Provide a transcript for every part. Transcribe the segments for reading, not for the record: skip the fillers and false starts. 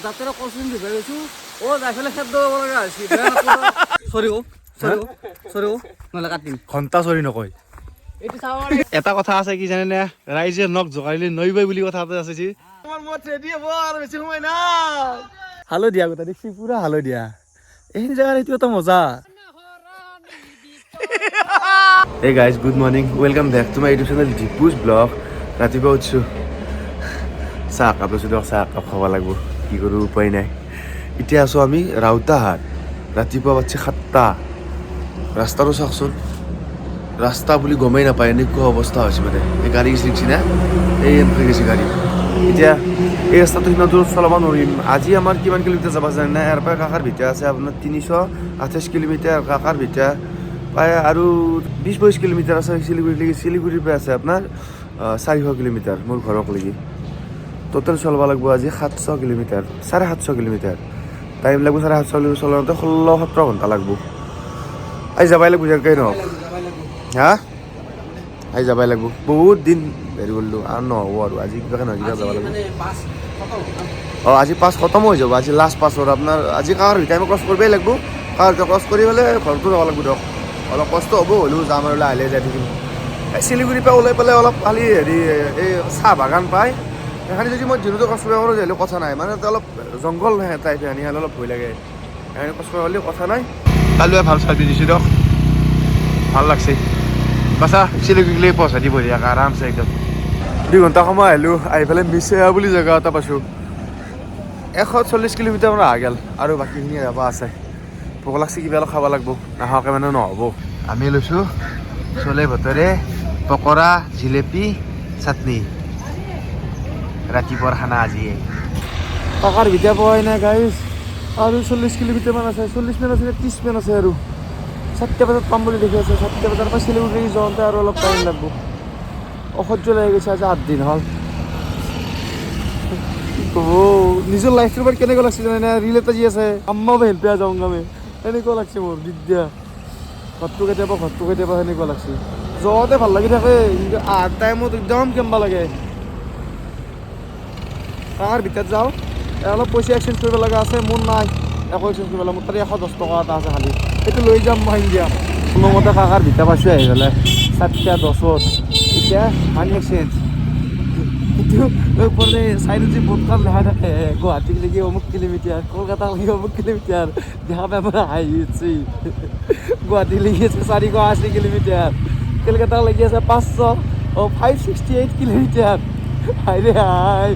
দাঁতের কলসিন দিবে গেছু ও যাই ফেলে খেত দেবো লগা আছি সরি ও নহ'লে কাটিম ঘণ্টা চৰি নকয় এইটো চাব এটা কথা আছে কি জানে নে ৰাইজে নখ জোকাৰিলে নৈবই বুলি কথা এটা আছে আমার মত রেডি হবো আর বেশি সময় না হালধীয়া গোটা দেখছি পুরা হালধীয়া এইখিনি জায়গার এইটো এটা মজা Hey guys, good morning. Welcome back to my YouTube channel Deepu's Vlog. ৰাতিপুৱা উঠিছো চাহ কাপ লৈছোঁ দিয়ক চাহ কাপ খাব লাগিব কি কৰোঁ উপায় নাই এতিয়া আছোঁ আমি ৰাউতাহাট ৰাতিপুৱা বাজছে 7টা ৰাস্তাটো চাওকচোন ৰাস্তা বুলি গমেই নাপায় এনেকুৱা অৱস্থা হৈছে মানে এই গাড়ী গেছি না এই এনেকৈ গেছি গাড়ী এতিয়া এই ৰাস্তাটো সিমান দূৰ চলাব নোৱাৰিম আজি আমাৰ কিমান কিলোমিটাৰ যাব জানে নাই ইয়াৰ পৰা কাকাৰ ভিতৰত আছে আপোনাৰ 328 কিলোমিটাৰ কাকাৰ ভিতৰত প্ৰায় আৰু 20-22 কিলোমিটাৰ আছে শিলিগুৰিলৈকে শিলিগুৰিৰ পৰা আছে আপোনাৰ 400 কিলোমিটাৰ মোৰ ঘৰকলৈকে টোটেল চলাব লাগিব আজি 700 কিলোমিটাৰ 750 কিলোমিটাৰ টাইম লাগিব 750 কিলোমিটাৰ চলাওঁতে 16-17 ঘণ্টা লাগিব আজি যাবাই লাগিব যেনেকৈ নহওক হা আজি যাবাই লাগিব বহুত দিন হেৰি কৰিলোঁ আৰু নহ'ব আৰু আজি কিবাকৈ নহয় কিবা যাব লাগিব অঁ আজি পাছ খতম হৈ যাব আজি লাষ্ট পাছৰ আপোনাৰ আজি কাৰ টাইমত ক্ৰছ কৰিবই লাগিব কাৰ ক্ৰছ কৰি পেলাই ঘৰতো যাব লাগিব দিয়ক অলপ কষ্ট হ'ব হ'লেও যাম আৰু লাহে লাহে যাই থাকিম এই শিলিগুৰিৰ পৰা ওলাই পেলাই অলপ খালি হেৰি এই চাহ বাগান পায় সেইখানি যদি মই দিনতো কষ্ট কৰিব পাৰোঁ তেতিয়াহ'লে কথা নাই মানে অলপ জংঘল টাইপ আনি অলপ ভয় লাগে সেইকাৰণে কষ্ট কৰিলে কথা নাই কালিও ভাল চাৰ্ভিছ দিছোঁ দিয়ক ভাল লাগছে বাছা শিলিগুৰিলৈ পইচা দিব দিয়া আৰামছে একদম 2 ঘণ্টা সময় আহিলোঁ আহি পেলাই মিছেয়া বুলি জেগা এটা পাইছোঁ 140 কিলোমিটাৰমান আহা গ'ল আৰু বাকীখিনি যাব আছে ভোক লাগছে কিবা অলপ খাব লাগিব নাখাওঁকৈ মানে নহ'ব আমি লৈছোঁ চলে ভতৰে পকৰা জিলেপি চাটনি ৰাতিপুৱাৰ খানা আজিয়ে কাকাৰ ভিতৰত পোৱাই নাই গাইজ আৰু 40 কিলোমিটাৰমান আছে 40 মান আছে 30 মান আছে আৰু 7টা বজাত পাম বুলি দেখি আছে 7টা বজাৰ পৰা শিলিগুৰি যাওঁতে আৰু অলপ টাইম লাগিব অসহ্য লাগি গৈছে আজি 8 দিন হ'ল নিজৰ লাইফটোৰ পৰা কেনেকুৱা লাগছে জানে ৰিল এটা যি আছে আম্মা হেল্প পেয়া যাওঁ আমি এনেকুৱা লাগছে মোৰ দিগদাৰ ঘৰটো কেতিয়াবা সেনেকুৱা লাগছে যোৱাতে ভাল লাগি থাকে কিন্তু আহাৰ টাইমত একদম কেম্বা লাগে কাৰ ভিতৰত যাওঁ অলপ পইচা এক্সচেঞ্জ কৰিব লগা আছে মোৰ নাই একো এক্সচেঞ্জ কৰিব লাগে মোৰ তাতে 110 টকা এটা আছে খালি সেইটো লৈ যাম মই ইণ্ডিয়া কোনোমতে কাকাৰ ভিতৰত পাইছোঁ আহি পেলাই 7:10 এতিয়া মানি এক্সচেঞ্জ সেইটো ওপৰতে চাইডত যে বোৰ্ডখন লেখা থাকে গুৱাহাটীলৈকে অমুক কিলোমিটাৰ কলকাতালৈকে অমুক কিলোমিটাৰ দেখা পাই মানে হাঁহি উঠছি গুৱাহাটীলৈকে আছে 480 কিলোমিটাৰ কলকাতালৈকে আছে 568 কিলোমিটাৰ হাই ৰে হাই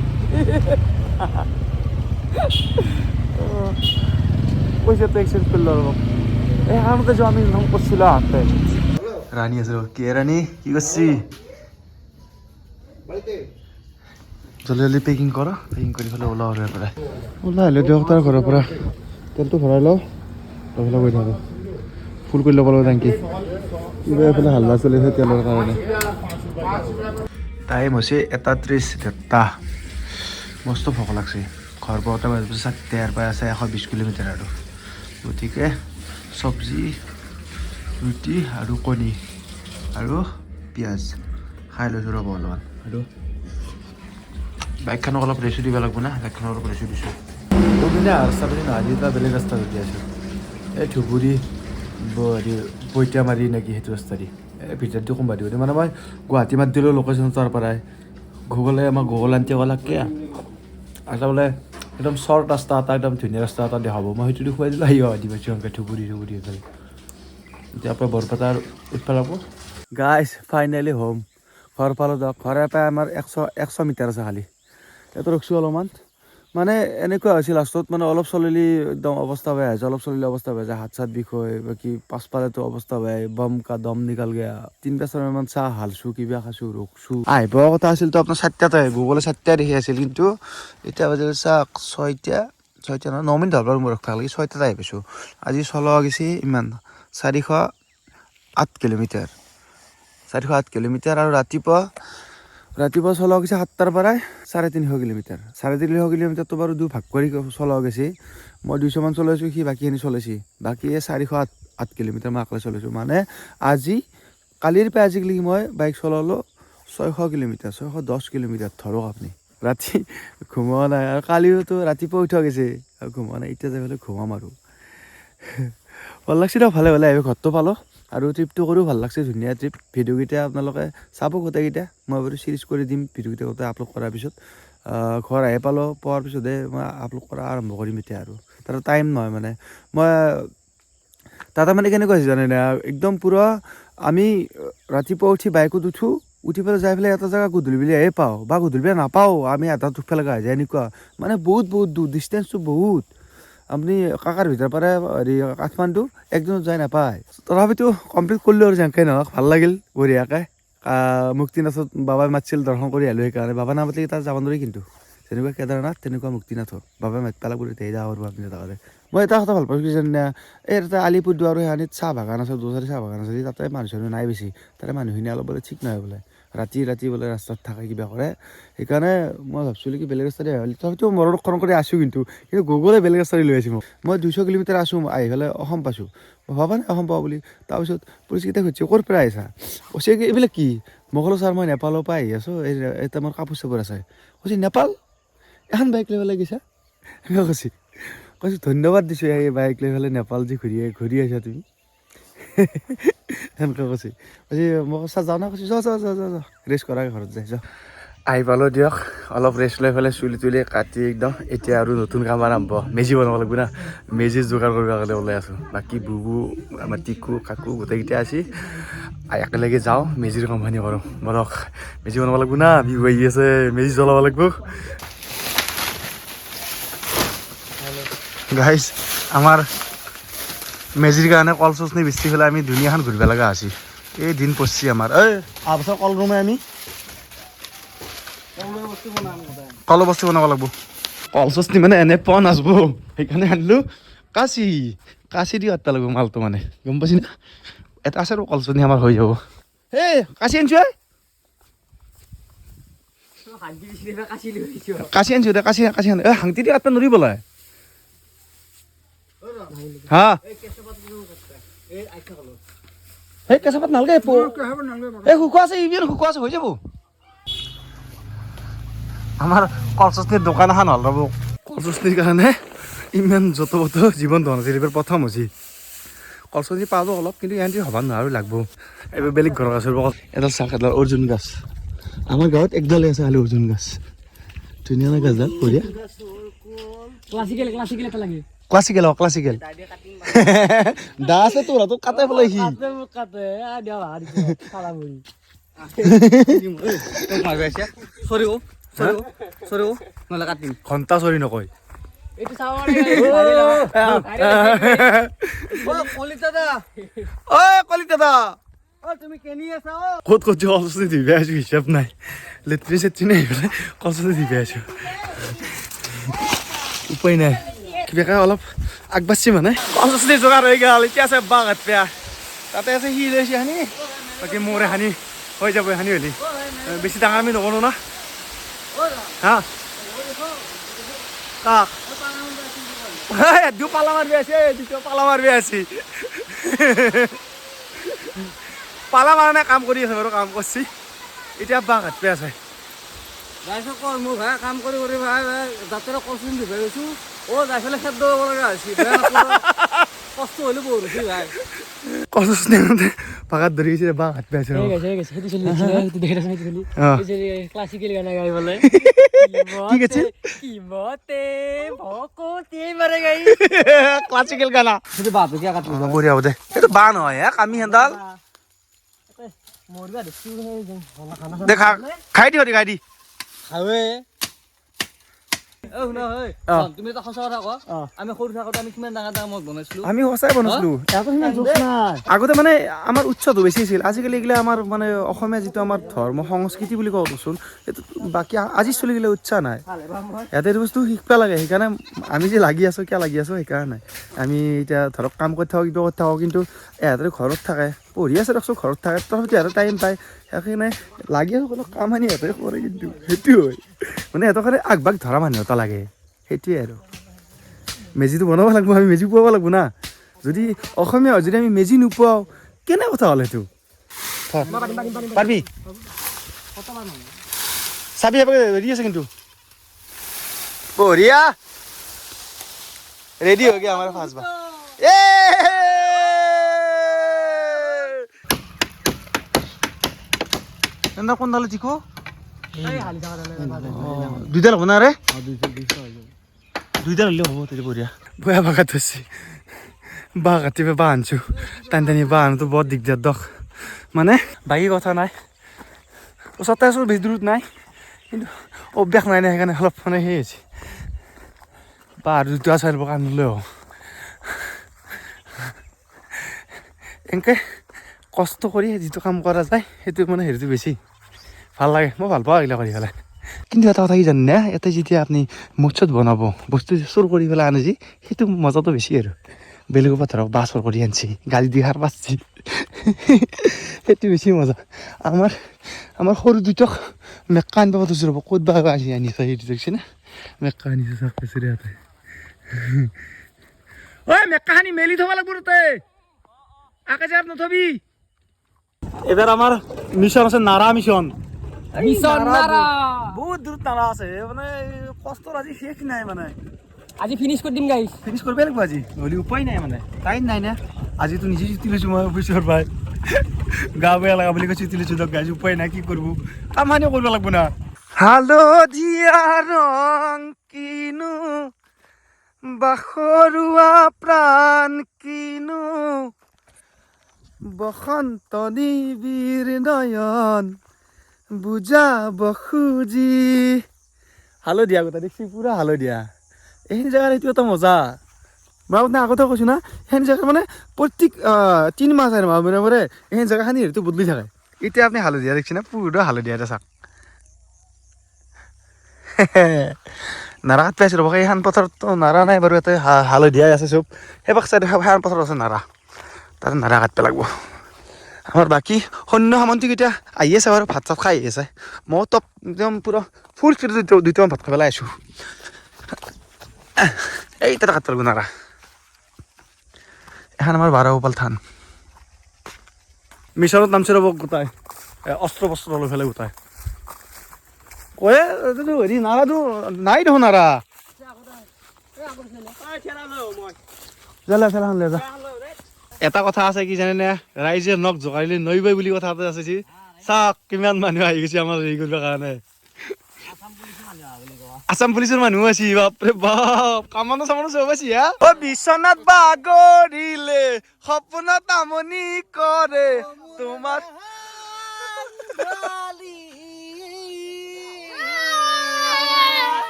পইচাটো এক্সচেঞ্জ কৰিলোঁ আৰু এই কাৰণতে যে আমি নাম কৰিছিলোঁ হাতে ৰাণী আছে কি ৰাণী কি কৰিছি জলদি জলদি পেকিং কৰ পেকিং কৰি পেলাই ওলাও আৰু পৰা ওলাই আহিলোঁ দিয়ক তাৰ ঘৰৰ পৰা তেলটো ভৰাই লওঁ ৰখিলে গৈ থাকোঁ ফুল কৰি ল'ব লাগিব টেংকি কিবা এইফালে হাল্লা চলি আছে তেলৰ কাৰণে টাইম হৈছে 1:30 মস্ত ভোক লাগছে ঘৰ পাওঁতে বাজিছে 7টাৰ পৰা আছে 120 কিলোমিটাৰ আৰু গতিকে চব্জি ৰুটি আৰু কণী আৰু পিঁয়াজ খাই লৈছোঁ ৰ'ব অলপমান আৰু বাইকখনক অলপ ৰেচু দিব লাগিব না বাইকখনক অলপ ৰেচু দিছোঁ কোনদিনা ৰাস্তা পাতি নহয় আজি এটা বেলেগ ৰাস্তা উঠি আছোঁ এই ধুবুৰী হেৰি পইতামাৰি নেকি সেইটো ৰাস্তা দি এই ভিতৰটো কোনোবা দিব মানে মই গুৱাহাটী মাত দিলোঁ লোকেশ্যন তাৰ পৰাই গুগলে আমাক গুগল আনটি ক'লাকে এটা বোলে একদম শ্বৰ্ট ৰাস্তা এটা একদম ধুনীয়া ৰাস্তা এটা দেখাব মই সেইটো দেখুৱাই দিলোঁ আহিব দিব এনেকৈ ধুবুৰী এইফালে এতিয়া আপোনাৰ বৰপেটাৰ এইফালে হ'ব গাইজ ফাইনেলি হোম ঘৰ পালোঁ যাওক ঘৰে পাই আমাৰ 100 মিটাৰ আছে খালি ইয়াত ৰখছোঁ অলপমান মানে এনেকুৱা হৈছে লাষ্টত মানে অলপ চলিলে একদম অৱস্থা বেয়া হৈছে অলপ চলিলে অৱস্থা বেয়া যায় হাত চাত বিষ হয় বাকী পাছফালেতো অৱস্থা বেয়া বম কা দম নিকাল গেয়া 3-4মান চাহ হালছোঁ কিবা খাইছোঁ ৰখছোঁ আহিব কথা আছিল তো আপোনাৰ 7টাতে গুগলে 7টা দেখি আছিল কিন্তু এতিয়া বাজিলে চাহ 6টা নহয় 9 মিনিট হ'ল মোৰ ৰখা লাগি 6টাত আহি পাইছোঁ আজি চলোৱা গৈছে ইমান 408 কিলোমিটাৰ 408 কিলোমিটাৰ আৰু ৰাতিপুৱা চলোৱা গৈছে 7টাৰ পৰাই 350 কিলোমিটাৰ 350 কিলোমিটাৰটো বাৰু ভাগ কৰি চলোৱা গৈছে মই 200মান চলাইছোঁ সি বাকীখিনি চলাইছে বাকী 408 কিলোমিটাৰ মই অকলে চলাইছোঁ মানে আজি কালিৰ পৰা আজিলৈকে মই বাইক চলালোঁ 600 কিলোমিটাৰ 610 কিলোমিটাৰ ধৰক আপুনি ৰাতি ঘুমোৱা নাই আৰু কালিওতো ৰাতিপুৱা উঠা গৈছে আৰু ঘুমোৱা নাই এতিয়া যাই পেলাই ঘুমাম আৰু ভাল লাগছে দিয়ক ভালে ভালে আহিব ঘৰটো পালোঁ আৰু ট্ৰিপটো কৰিও ভাল লাগছে ধুনীয়া ট্ৰিপ ভিডিঅ'কেইটা আপোনালোকে চাব গোটেইকেইটা মই বাৰু চিৰিজ কৰি দিম ভিডিঅ'কেইটা গোটেই আপলোড কৰাৰ পিছত ঘৰ আহি পালোঁ পোৱাৰ পিছতে মই আপলোড কৰা আৰম্ভ কৰিম এতিয়া আৰু তাতে টাইম নহয় মানে মই তাতে মানে কেনেকুৱা হৈছে জানে একদম পূৰা আমি ৰাতিপুৱা উঠি বাইকত উঠি পেলাই যাই পেলাই এটা জেগা গধূলি বেলি আহি পাওঁ বা গধূলি বেলি নাপাওঁ আমি আধা উঠিব লগা হৈ যায় এনেকুৱা মানে বহুত দূৰ ডিষ্টেঞ্চটো বহুত আপুনি কাকাৰ ভিতৰৰ পৰা হেৰি কাঠমাণ্ডু একদিনত যাই নাপায় তথাপিতো কমপ্লিট কৰিলোঁ আৰু যেনেকৈ নহওক ভাল লাগিল বঢ়িয়াকৈ মুক্তিনাথত বাবাই মাতিছিল দৰ্শন কৰি আহিলোঁ সেইকাৰণে বাবা নামাতিলে তাত যাব নোৱাৰি কিন্তু যেনেকুৱা কেদাৰনাথ তেনেকুৱা মুক্তিনাথৰ বাবাই মাতি পেলাই বুলি তেতিয়াই যাব পাৰোঁ আপুনি তাতে মই এটা কথা ভাল পাইছোঁ যেনে এই তাতে আলিপুৰদুৱাৰ সেইখিনিত চাহ বাগান আছে দুচাৰি চাহ বাগান আছে তাতে মানুহ চানুহ নাই বেছি তাতে মানুহখিনি অলপ বোলে ঠিক নহয় বোলে ৰাতি বোলে ৰাস্তাত থাকে কিবা কৰে সেইকাৰণে মই ভাবছিলোঁ কি বেলেগ ৰাস্তাৰে আহিলে তথাপিতো মৰণক্ষণ কৰি আছোঁ কিন্তু গুগলে বেলেগ ৰাস্তাৰে লৈ আহিছোঁ মই 200 কিলোমিটাৰ আছোঁ আহি পেলাই অসম পাইছোঁ ভবা নাই অসম পাওঁ বুলি তাৰপিছত পুলিচকেইটাই সুধিছে ক'ৰ পৰা আহিছা কৈছে কি এইবিলাক কি মই ক'লোঁ ছাৰ মই নেপালৰ পৰা আহি আছোঁ এতিয়া মোৰ কাপোৰ চাপোৰ আছে কৈছে নেপাল এখন বাইক লৈ পেলাই গৈছা এনেকুৱা কৈছোঁ ধন্যবাদ দিছোঁ এই বাইক লৈ পেলাই নেপাল যি ঘূৰি আহিছা তুমি সেনেকৈ কৈছে মই কৈছা যাওঁ না কৈছোঁ যা ৰেষ্ট কৰাকৈ ঘৰত যাই যাওঁ আহি পালোঁ দিয়ক অলপ ৰেষ্ট লৈ পেলাই চুলি তুলি কাটি একদম এতিয়া আৰু নতুন কাম আৰম্ভ মেজি বনাব লাগিব না মেজি যোগাৰ কৰিব কাৰণে ওলাই আছোঁ বাকী বুবু আমাৰ টিকু কাকু গোটেইকেইটা আছে একেলগে যাওঁ মেজিৰ কামখিনি কৰোঁ বলক মেজি বনাব লাগিব না বিহু আহি আছে মেজি জ্বলাব লাগিব গাইজ আমাৰ মেজিৰ কাৰণে কল চচনি বেচি পেলাই আমি দুনিয়াখন ঘূৰিব লগা আছি এই দিন পৰছি আমাৰ আবছৰ কল ৰুমে আমি কল বস্তু বনাব লাগিব কল চচনি মানে এনে পোৱা নাযাব সেইকাৰণে আনিলোঁ কাচি দি আট্টা লাগিব মালটো মানে গম পাইছি না এটা আছে আৰু কল চচনি আমাৰ হৈ যাব কাচি আনিছোঁ কাচি আনিছোঁ দে কাচি আন হাংটি দি আট্টা নৰি বলাই হা এই কেঁচা পাত নালাগে এই শুকুৱা আছে ইবিৰ শুকুৱা আছে হৈ যাব আমাৰ কলচচনিৰ দোকান এখন হ'ল ৰ'ব কলচচনিৰ কাৰণে ইমান যত বত জীৱন ধন আছিল এইবাৰ প্ৰথম হৈছে কলচচনি পাব অলপ কিন্তু ইহঁতি হ'ব নোৱাৰো লাগব এইবাৰ বেলেগ ঘৰৰ গছৰ এডাল চাক এডাল অৰ্জুন গাছ আমাৰ গাঁৱত একডালে আছে খালি অৰ্জুন গাছ ধুনীয়া না গাছডাল বঢ়িয়া ক্লাছিকেল দা আছে তোৰ হাতত কাটে পেলাই সি ঘণ্টা চৰি নকয় ক'ত কলচনি দিবি আছো হিচাপ নাই লেট্ৰিন চেট্ৰিন আহি পেলাই কলচনি দিবি আছো উপায় নাই কিবা অলপ আগবাঢ়ছি মানে কলচনি যোগাৰ হৈ গ'ল এতিয়া আছে বাঘাত পেয়া তাতে আছে সি লৈছে হানি বাকী মোৰে হানি হৈ যাব হানি হ'লি বেছি ডাঙৰ আমি নকৰোঁ না হা কাক পালা মাৰবি আছে পালা মাৰবি আছে পালা মাৰা নাই কাম কৰি আছে বাৰু কাম কৰিছি এতিয়া বাঘাত পেয়া আছে মোৰ ভাই কাম কৰি ভাই যাত্ৰা কলচোন দি গৈছোঁ যাই পেলাই খেদ দিব লগা হৈছে কষ্ট হ'লে বহুত হৈছে ভাই কলচনি বাঘাত ধৰি গৈছে বাঘাত পেয়া আছে ক্লাছিকেল গানা গাই বলে কি কৈছে ক্লাছিকেল গানা বঢ়িয়া হ'ব দে এইটো বাঁহ নহয় কামি হেঁতাল দে খাই দি তুমি এটা সঁচা কথা কোৱা আমি সৰু থাকোঁতে আমি কিমান ডাঙৰ ডাঙৰ মদ বনাইছিলো আমি সঁচাই বনাইছিলো আগতে মানে আমাৰ উৎসৱটো বেছি আছিল আজিকালি এইগিলা আমাৰ মানে অসমীয়া যিটো আমাৰ ধৰ্ম সংস্কৃতি বুলি কওঁচোন সেইটো বাকী আজি চলি গ'লে উৎসাহ নাই ইয়াতে এইটো বস্তু শিকিব লাগে সেইকাৰণে আমি যে লাগি আছোঁ কিয় লাগি আছোঁ সেইকাৰণে আমি এতিয়া ধৰক কাম কৰি থাকোঁ কিবা কৰি থাকোঁ কিন্তু ইহঁতে ঘৰত থাকে পঢ়ি আছে দেখোন ঘৰত থাকে তথাপিতো ইহঁতে টাইম পায় সেইকাৰণে লাগি আছোঁ কোনো কাম আনি সিহঁতে কৰে কিন্তু সেইটো হয় মানে সিহঁতৰ কাৰণে আগভাগ ধৰা মানুহ এটা লাগে সেইটোৱে আৰু মেজিটো বনাব লাগিব আমি মেজি পুৱাব লাগিব না যদি অসমীয়া হয় যদি আমি মেজি নোপোৱাওঁ কেনে কথা হ'ল সেইটো পাৰিবি চাবি ৰেডি আছে কিন্তু बढ़िया रेडी हो गया हमारा फास्ट बार ए एंदा कौन डालो चिको दुईटा लग ना रे दुईटा लगे हो तेरे बढ़िया बया बागात बसी बागाती पे बांचू तानी बांध तो बहुत दिक्कत दख माने बाकी कथा নাই ও 27 বেশি দূর নাই কিন্তু অভ্যাস নাই না সেইকাৰণে অলপ মানে সেই হৈছে পাৰ দুটা চাইব কান্দিলেও এনেকে কষ্ট কৰি যিটো কাম কৰা যায় সেইটো মানে হেৰিটো বেছি ভাল লাগে মই ভাল পাওঁ এইবিলাক কৰি পেলাই কিন্তু এটা কথা কি জানে ইয়াতে যেতিয়া আপুনি মৎস্যত বনাব বস্তু চুৰ কৰি পেলাই আনে যি সেইটো মজাটো বেছি আৰু বেলেগৰ পৰা ধৰক বাছৰ কৰি আনছি গাড়ী দি সাৰ পাচ্ছি সেইটো বেছি মজা আমাৰ সৰু দুটক মেক্কা আনিব ধৰিছো ৰ'ব ক'ত বা আহি আনিছে সেইটো দেখিছে না মেক্কা আনিছে চাওক পেচুৰি ইয়াতে ঐ মেক্কাখানি মেলি থ'ব লাগিব তাতে আকে যাত নথবি এবাৰ আমাৰ মিছন আছে নাৰা মিছন বহুত দূৰত নাৰা আছে মানে কষ্টৰ আজি শেষ নাই মানে আজি ফিনিশ কৰি দিম গাইছ ফিনিশ কৰিব লাগিব আজি নহ'লে উপায় নাই মানে টাইম নাই না আজিতো নিজে ছুটি লৈছোঁ মই অফিচৰ পৰাই গা বেয়া লগা বুলি কৈ ছুটি লৈছোঁ দিয়ক গাইজ উপায় নাই কি কৰিব কামখানিও কৰিব লাগিব না হালধীয়া ৰং কিনো বাখৰুৱা প্ৰাণ কিনো বসন্ত নিবিৰ নয়ন বুজাব খুজি হালধীয়া গোটা দেখছি পুৰা হালধীয়া এইখিনি জেগাত এইটো এটা মজা মই আপোনাক আগতে কৈছোঁ না সেইখিনি জেগা মানে প্ৰত্যেক 3 মাহ 4 মাহ মূৰে এইখিনি জেগাখিনি হেৰিটো বদলি থাকে এতিয়া আপুনি হালধীয়া দেখিছে না পুৰা হালধীয়া এটা চাওক নাৰা কাট পাইছোঁ ৰ'ব সেইখন পথাৰততো নাৰা নাই বাৰু ইয়াতে হালধীয়াই আছে চব সেইবাক চাইডে সেইখন পথাৰত আছে নাৰা তাতে নাৰা কাটব লাগিব আমাৰ বাকী সৈন্য সামন্ত্ৰীকেইটা আহি আছে বাৰু ভাত চাত খাই আহি আছে মই টপ একদম পুৰা ফুল স্পীডত দুটামান ভাত খাই পেলাই আছোঁ এই তাতে কাটব লাগিব নাৰা এখন আমাৰ 12 কপাল থান মিছনত নামছে ৰ'ব গোটাই অস্ত্ৰ বস্ত্ৰ লৈ পেলাই গোটাই কয়ে এইটো হেৰি নাৰাটো নাই দেখোন নাৰা এটা কথা আছে কি জানেনে ৰাইজে নখ জোকাৰিলে নৈবই বুলি কথা এটা আছে চাওক কিমান মানুহ আহি গৈছে আমাৰ হেৰি কৰিবৰ কাৰণে আসাম পুলিচৰ মানুহ আছে বাপৰে বাপ কামানো চামানো চব আছে ও বিশ্বনাথ বাগৰিলে সপোনত আমনি কৰে তোমাৰ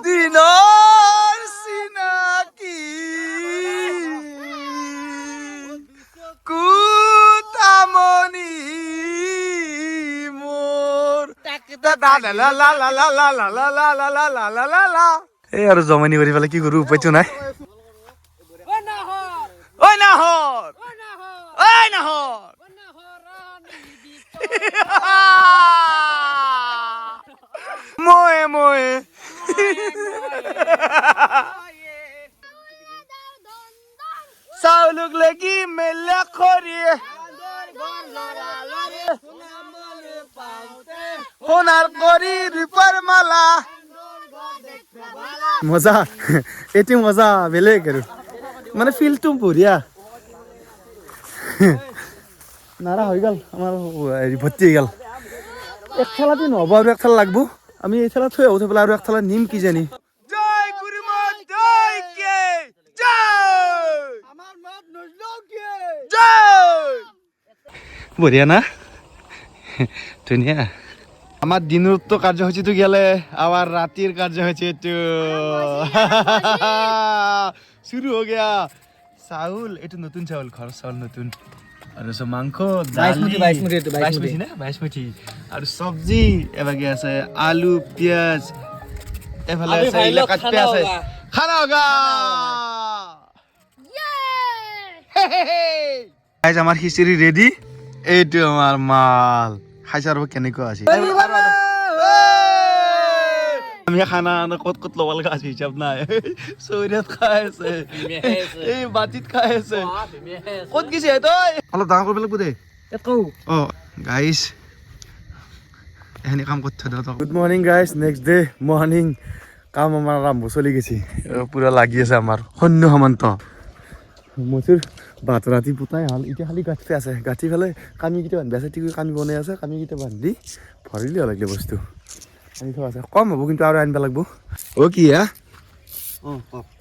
দিনৰ চিনাকি কুতামনি মোৰ এই আৰু জমনি কৰি পেলাই কি কৰো উপায়তো নাই ঐ নাহৰ মই চাউলক লাগি মেলা কৰি সোণাৰ কৰি ৰূপৰ মালা মজা এইটো মজা বেলেগ আৰু মানে ফিলটো বঢ়িয়া নাৰা হৈ গ'ল আমাৰ ভৰ্তি হৈ গ'ল এক থালাতে নহ'ব আৰু এক থালা লাগব আমি এই থালা থৈ আহোঁ থৈ পেলাই আৰু এক থালা নিম কি জানি জয় গুৰুমা জয় কে জয় আমাৰ মাত নজলো কে জয় বঢ়িয়া না ধুনীয়া আমার দিনের তো কার্যসূচী তো গেলে আবার রাতের কার্যসূচী তো শুরু হয়ে গিয়া চাউল এটু নতুন চাউল ঘর চাউল নতুন আর সব মাংস বাইশমুঠি আর সবজি এবারে আছে আলু পেঁয়াজ এফালে কাটতে আছে খানা হোগা গাইজ আমার খিচুড়ি রেডি এইটো আমার মাল খাইছে আৰু কেনেকুৱা আছে আমি খানা ক'ত ক'ত ল'ব লগা আছে হিচাপ নাই চৌৰিয়াত খাই আছে এই বাতিত খাই আছে ক'ত গৈছে তই অলপ ডাঙৰ কৰিব লাগিব দেই অঁ গাইজ এখিনি কাম কৰি থৈ দিওঁ good morning guys next day morning কাম আমাৰ আৰম্ভ চলি গৈছে পূৰা লাগি আছে আমাৰ সৈন্য সামন্ত মচুৰ ভাত ৰাতি পুতাই হ'ল এতিয়া খালি গাঁঠি আছে গাঁঠি পেলাই কামিকেইটা বান্ধি আছে ঠিক কামি বনাই আছে কামিকেইটা বান্ধি ভৰিলে লাগিলে বস্তু আনি থোৱা আছে কম হ'ব কিন্তু আৰু আনিব লাগিব অ' কি হা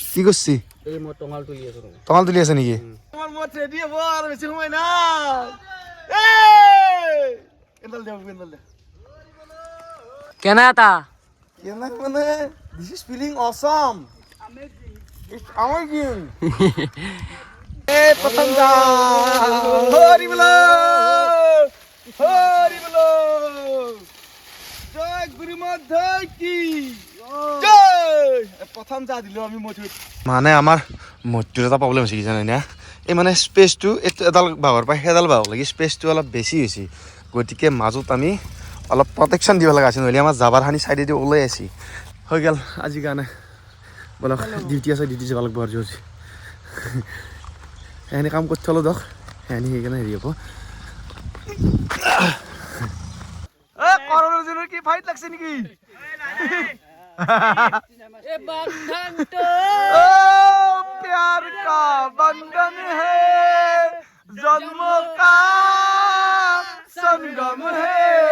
কি কৰিছি এই মই টঙাল তুলি আছো টঙাল তুলি আছে নেকি আমার মত রেডি হবো আর বেশি সময় না কেনাল দেব কেনাল দে কেনা এটা কেনাল মানে this is feeling Assam it's amazing এ প্রথম দা হরি বলো জয় গুরুমত জয় কি জয় প্রথম যা দিলো আমি মজুত মানে আমাৰ মূৰ্তিৰ এটা প্ৰব্লেম হৈছে কি জানে না এই মানে স্পেচটো এডাল বাঘৰ পৰা সেইডাল বাঘ লাগি স্পেচটো অলপ বেছি হৈছে গতিকে মাজত আমি অলপ প্ৰটেকশ্যন দিব লগা আছে নহ'লে আমাৰ জাবাৰ খানি চাইডেদি ওলাই আছে হৈ গ'ল আজিৰ কাৰণে বলক ডিউটি আছে ডিউটি যাব লাগিব আৰু জোৰ এনে কাম কৰি থ'লো দক এনে সেইকাৰণে হেৰি হ'ব করোনার জন্য কি ফাইট লাগছে নাকি ओ प्यार का बंधन है जन्मों का संगम है